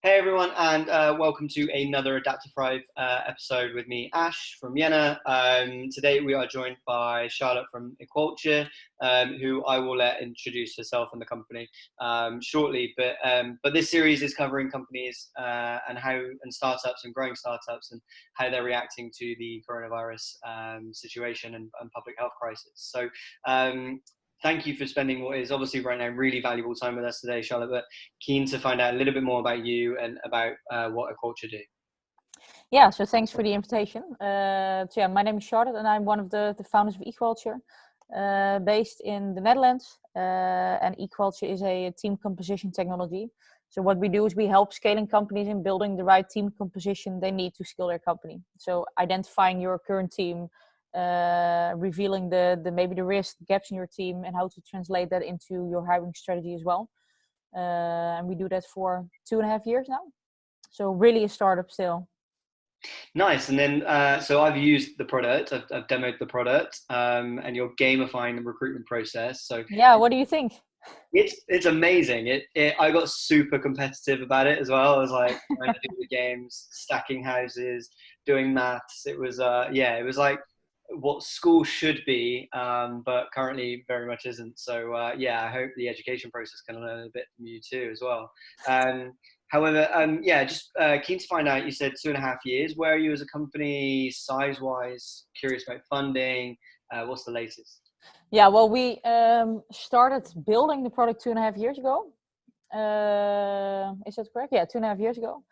Hey everyone, and welcome to another Adapt to Thrive episode with me, Ash from Vienna. Today we are joined by Charlotte from Equalture, who I will let introduce herself and the company shortly. But this series is covering companies and startups and growing startups and how they're reacting to the coronavirus situation and public health crisis. So. Thank you for spending what is obviously right now really valuable time with us today, Charlotte. But keen to find out a little bit more about you and about what Equalture do. Yeah, so thanks for the invitation. My name is Charlotte and I'm one of the founders of Equalture, based in the Netherlands. And Equalture is a team composition technology. So what we do is we help scaling companies in building the right team composition they need to scale their company. So identifying your current team, revealing maybe the risk gaps in your team and how to translate that into your hiring strategy as well. And we do that for 2.5 years now. So really a startup still. Nice. And then, so I've used the product, I've demoed the product, and you're gamifying the recruitment process. So Yeah, what do you think? it's amazing. I got super competitive about it as well. I was like trying to do the games, stacking houses, doing maths. It was it was like what school should be, but currently very much isn't. So I hope the education process can learn a bit from you too as well. However, just keen to find out. You said 2.5 years. Where are you as a company, size-wise? Curious about funding. What's the latest? Yeah, well, we started building the product 2.5 years ago. Is that correct? Yeah, 2.5 years ago.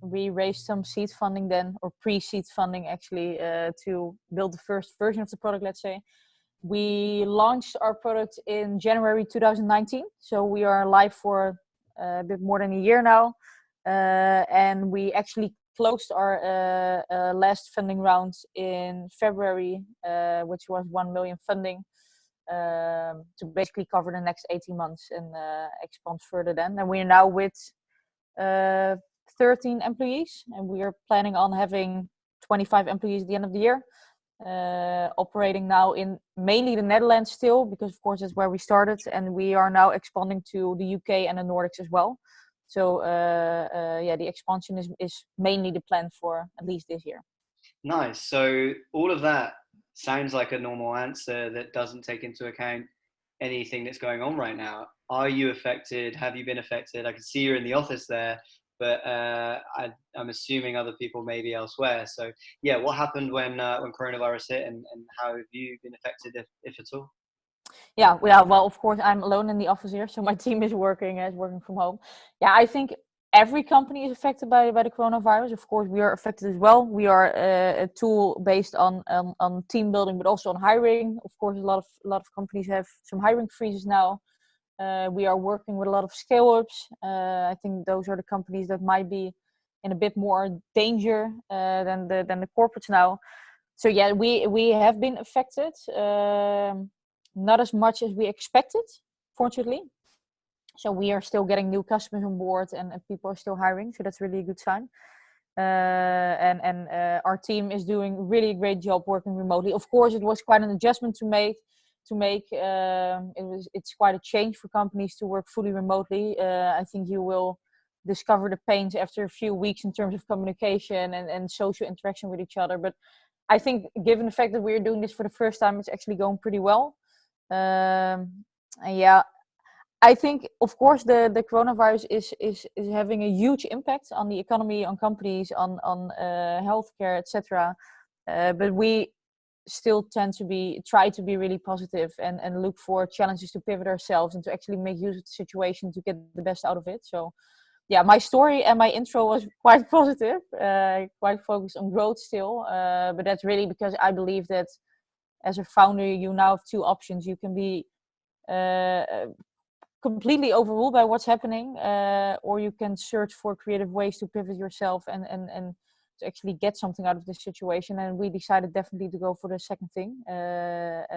We raised some seed funding then, or pre-seed funding actually, to build the first version of the product, let's say. We launched our product in January 2019. So we are live for a bit more than a year now. And we actually closed our last funding round in February, which was 1 million funding, to basically cover the next 18 months and expand further then. And we are now with 13 employees, and we are planning on having 25 employees at the end of the year. Operating now in mainly the Netherlands still, because of course that's where we started, and we are now expanding to the UK and the Nordics as well. So the expansion is mainly the plan for at least this year. Nice. So all of that sounds like a normal answer that doesn't take into account anything that's going on right now. Are you affected? Have you been affected? I can see you're in the office there, but I'm assuming other people may be elsewhere. So yeah, what happened when coronavirus hit, and how have you been affected, if at all? Yeah, well, of course, I'm alone in the office here, so my team is working from home. Yeah, I think every company is affected by the coronavirus. Of course, we are affected as well. We are a tool based on team building, but also on hiring. Of course, a lot of companies have some hiring freezes now. We are working with a lot of scale-ups. I think those are the companies that might be in a bit more danger than the corporates now. So yeah, we have been affected. Not as much as we expected, fortunately. So we are still getting new customers on board, and people are still hiring. So that's really a good sign. Our team is doing really a great job working remotely. Of course, it was quite an adjustment to make. It's quite a change for companies to work fully remotely. I think you will discover the pains after a few weeks in terms of communication and social interaction with each other. But I think, given the fact that we're doing this for the first time, it's actually going pretty well. I think, of course, the coronavirus is having a huge impact on the economy, on companies, on healthcare, etc. But we still tend to try to be really positive and look for challenges to pivot ourselves and to actually make use of the situation to get the best out of it. So yeah, my story and my intro was quite positive, quite focused on growth still. But that's really because I believe that as a founder, you now have two options. You can be completely overruled by what's happening, or you can search for creative ways to pivot yourself and to actually get something out of this situation. And we decided definitely to go for the second thing,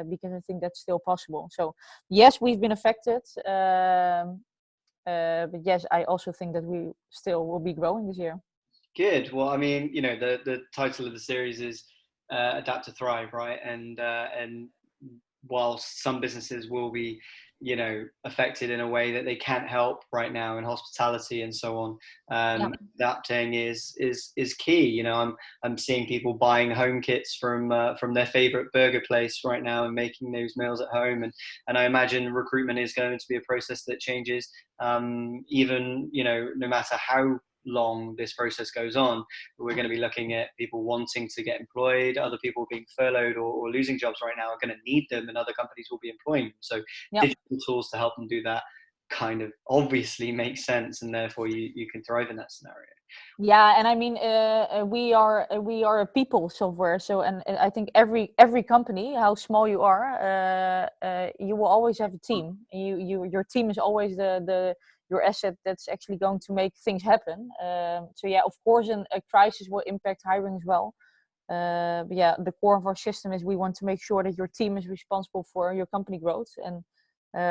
because I think that's still possible. So yes, we've been affected, but yes, I also think that we still will be growing this year. Good. Well, I mean, the title of the series is Adapt to Thrive, right? And whilst some businesses will be affected in a way that they can't help right now in hospitality and so on. Yeah. Adapting is key. I'm seeing people buying home kits from their favorite burger place right now and making those meals at home. And I imagine recruitment is going to be a process that changes, even no matter how long this process goes on. We're going to be looking at people wanting to get employed, other people being furloughed or losing jobs right now are going to need them, and other companies will be employing them. So digital tools to help them do that kind of obviously makes sense, and therefore you can thrive in that scenario. Yeah, and I mean, we are a people software. So, and I think every company, how small you are, you will always have a team. Your team is always your asset that's actually going to make things happen. So yeah, of course, a crisis will impact hiring as well. But yeah, the core of our system is we want to make sure that your team is responsible for your company growth, and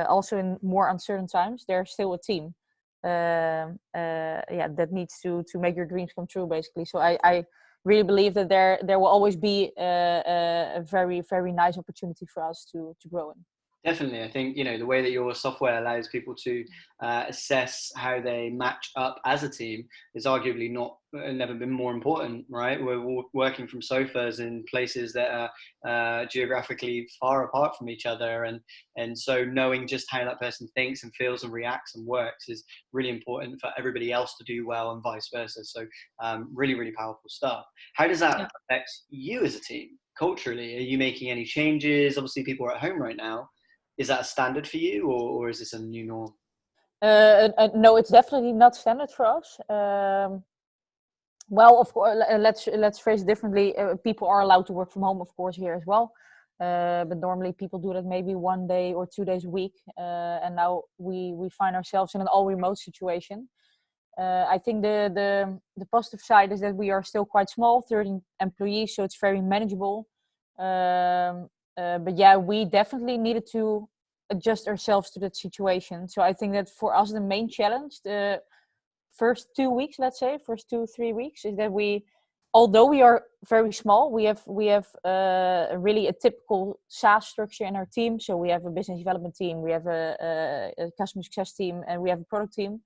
also in more uncertain times, they're still a team. That needs to make your dreams come true, basically. So I really believe that there will always be a very, very nice opportunity for us to grow in. Definitely. I think, the way that your software allows people to assess how they match up as a team is arguably never been more important, right? We're working from sofas in places that are geographically far apart from each other. And so knowing just how that person thinks and feels and reacts and works is really important for everybody else to do well, and vice versa. So really, really powerful stuff. How does that affect you as a team culturally? Are you making any changes? Obviously, people are at home right now. Is that a standard for you, or is this a new norm? No, it's definitely not standard for us. Well, of course, let's phrase it differently. People are allowed to work from home, of course, here as well. But normally people do that maybe 1 day or 2 days a week. And now we find ourselves in an all remote situation. I think the positive side is that we are still quite small, 13 employees, so it's very manageable. But yeah, we definitely needed to adjust ourselves to that situation. So I think that for us, the main challenge, the first 2 weeks, let's say, first 2-3 weeks, is that although we are very small, we have really a typical SaaS structure in our team. So we have a business development team, we have a customer success team, and we have a product team.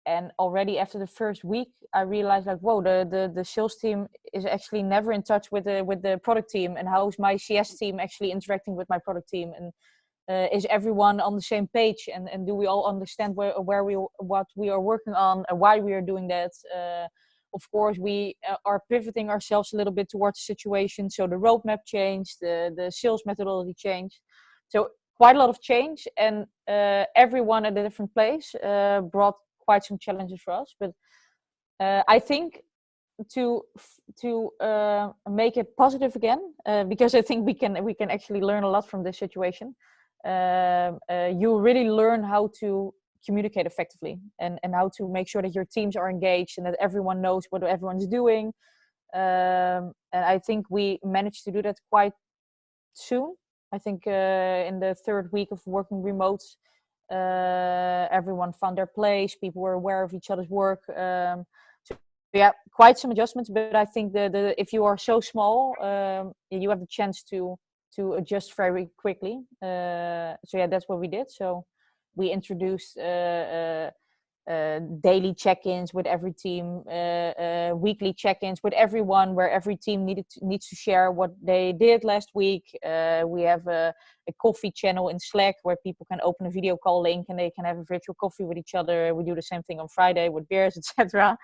And already after the first week, I realized whoa, the sales team is actually never in touch with the product team, and how is my CS team actually interacting with my product team, and is everyone on the same page, and do we all understand what we are working on and why we are doing that? Of course, we are pivoting ourselves a little bit towards the situation. So the roadmap changed, the sales methodology changed. So quite a lot of change, and everyone at a different place brought quite some challenges for us. But I think to make it positive again, because I think we can actually learn a lot from this situation. You really learn how to communicate effectively, and how to make sure that your teams are engaged and that everyone knows what everyone's doing. And I think we managed to do that quite soon. I think in the third week of working remote, everyone found their place. People were aware of each other's work. So yeah, quite some adjustments. But I think if you are so small, you have the chance to adjust very quickly. So yeah, that's what we did. So we introduced daily check-ins with every team, weekly check-ins with everyone, where every team needs to share what they did last week. We have a coffee channel in Slack where people can open a video call link and they can have a virtual coffee with each other. We do the same thing on Friday with beers, etc.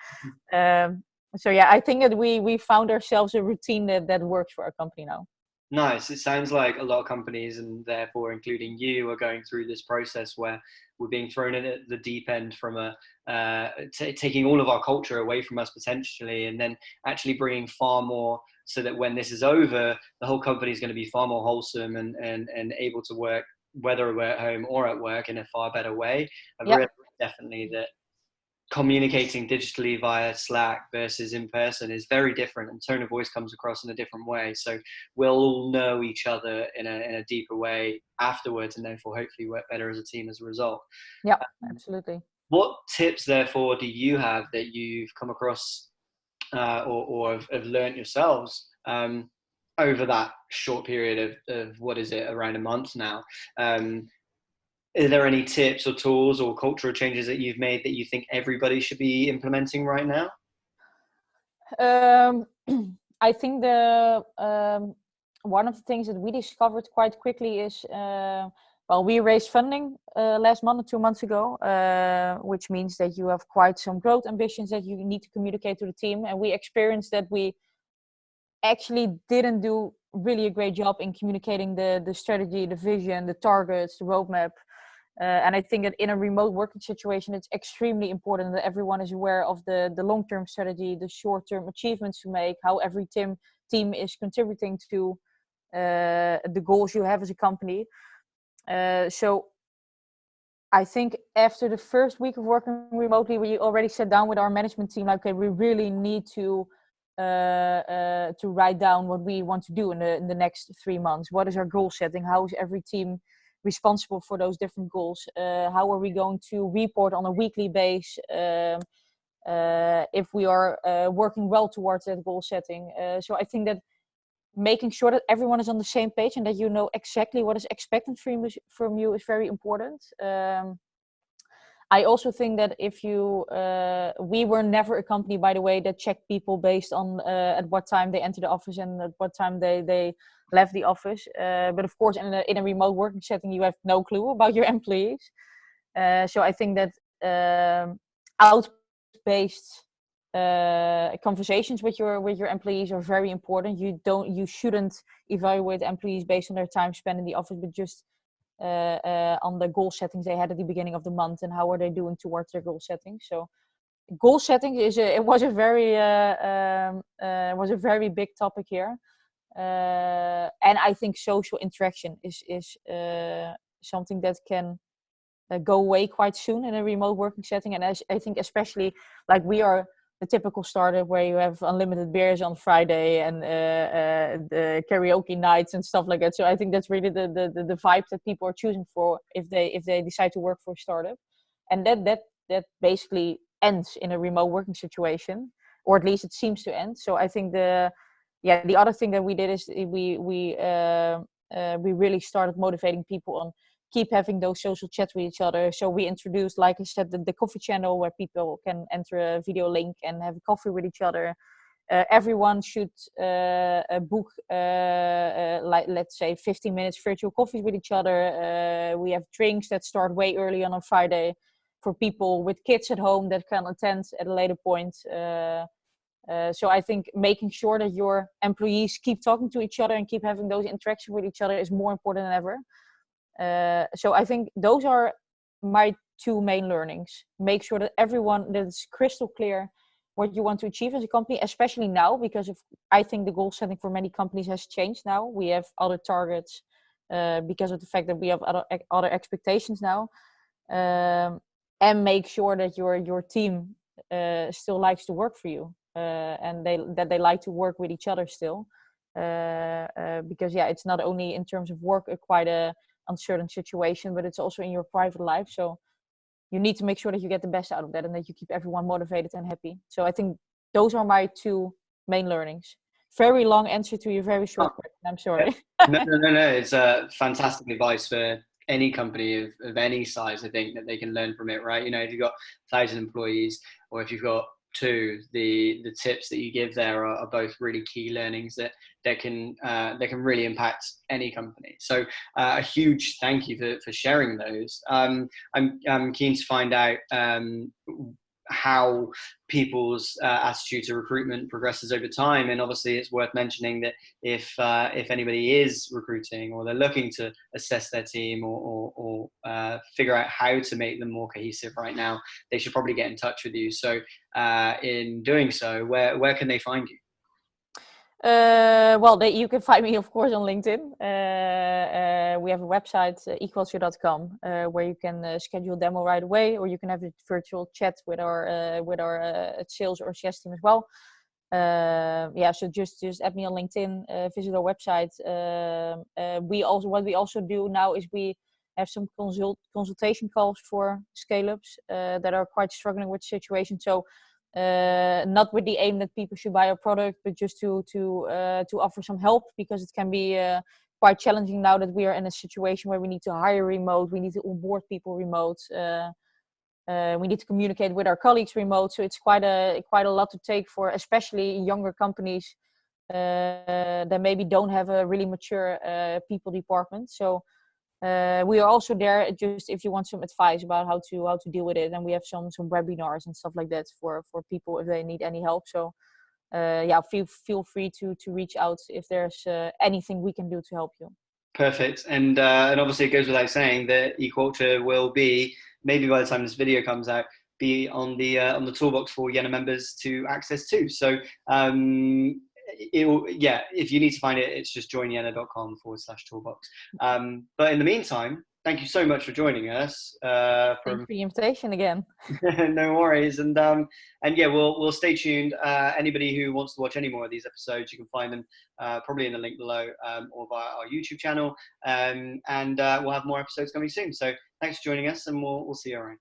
So yeah, I think that we found ourselves a routine that works for our company now. Nice. It sounds like a lot of companies, and therefore including you, are going through this process where we're being thrown in at the deep end from taking all of our culture away from us potentially, and then actually bringing far more, so that when this is over, the whole company is going to be far more wholesome and able to work, whether we're at home or at work, in a far better way. I've realized definitely that communicating digitally via Slack versus in person is very different, and tone of voice comes across in a different way. So we'll all know each other in a deeper way afterwards, and therefore hopefully work better as a team as a result. Yeah, absolutely. What tips, therefore, do you have that you've come across or have learned yourselves over that short period of what is it, around a month now, are there any tips or tools or cultural changes that you've made that you think everybody should be implementing right now? I think the one of the things that we discovered quite quickly is, well, we raised funding last month or 2 months ago, which means that you have quite some growth ambitions that you need to communicate to the team. And we experienced that we actually didn't do really a great job in communicating the strategy, the vision, the targets, the roadmap. And I think that in a remote working situation, it's extremely important that everyone is aware of the long-term strategy, the short-term achievements to make, how every team is contributing to the goals you have as a company. So I think after the first week of working remotely, we already sat down with our management team, like, okay, we really need to write down what we want to do in the next 3 months. What is our goal setting? How is every team responsible for those different goals? How are we going to report on a weekly basis if we are working well towards that goal setting? So I think that making sure that everyone is on the same page and that you know exactly what is expected from you is very important. I also think that if you, we were never a company, by the way, that checked people based on at what time they enter the office and at what time they left the office. But of course, in a remote working setting, you have no clue about your employees. So I think that out-based conversations with your employees are very important. You shouldn't evaluate employees based on their time spent in the office, but just on the goal settings they had at the beginning of the month and how are they doing towards their goal setting. So goal setting was a very big topic here, and I think social interaction is something that can go away quite soon in a remote working setting. And I think especially, like, we are the typical startup where you have unlimited beers on Friday and the karaoke nights and stuff like that. So I think that's really the vibe that people are choosing for if they decide to work for a startup, and that basically ends in a remote working situation, or at least it seems to end. So I think the other thing that we did is we really started motivating people on keep having those social chats with each other. So we introduced, like I said, the coffee channel where people can enter a video link and have a coffee with each other. Everyone should book, like, let's say, 15 minutes virtual coffees with each other. We have drinks that start way early on Friday for people with kids at home that can attend at a later point. So I think making sure that your employees keep talking to each other and keep having those interactions with each other is more important than ever. So I think those are my 2 main learnings. Make sure that that it's crystal clear what you want to achieve as a company, especially now, because I think the goal setting for many companies has changed now. We have other targets because of the fact that we have other expectations now. And make sure that your team still likes to work for you, and that they like to work with each other still. Because it's not only in terms of work quite a uncertain situation, but it's also in your private life. So you need to make sure that you get the best out of that and that you keep everyone motivated and happy. So I think those are my 2 main learnings. Very long answer to your very short question. I'm sorry. No. It's fantastic advice for any company of any size. I think that they can learn from it, right? You know, if you've got 1,000 employees or if you've got 2, the tips that you give there are both really key learnings that can really impact any company. So a huge thank you for sharing those. I'm keen to find out how people's attitude to recruitment progresses over time, and obviously it's worth mentioning that if anybody is recruiting or they're looking to assess their team or figure out how to make them more cohesive right now, they should probably get in touch with you. So in doing so, where can they find you? Well, you can find me, of course, on LinkedIn. We have a website, equalture.com, where you can schedule a demo right away, or you can have a virtual chat with our sales or CS team as well. So just add me on LinkedIn, visit our website. What we also do now is we have some consultation calls for scale-ups that are quite struggling with the situation. So not with the aim that people should buy our product, but just to offer some help, because it can be quite challenging now that we are in a situation where we need to hire remote, we need to onboard people remote, we need to communicate with our colleagues remote. So it's quite a lot to take for, especially younger companies that maybe don't have a really mature people department. So we are also there just if you want some advice about how to deal with it, and we have some webinars and stuff like that for people if they need any help. So feel free to reach out if there's anything we can do to help you. Perfect. And obviously it goes without saying that Equalture will be, maybe by the time this video comes out, be on the toolbox for Yena members to access too. So if you need to find it, it's just joinyena.com/toolbox. But in the meantime, thank you so much for joining us. Thanks for the invitation again. No worries. And yeah, we'll stay tuned. Anybody who wants to watch any more of these episodes, you can find them probably in the link below, or via our YouTube channel. And we'll have more episodes coming soon. So thanks for joining us, and we'll see you around.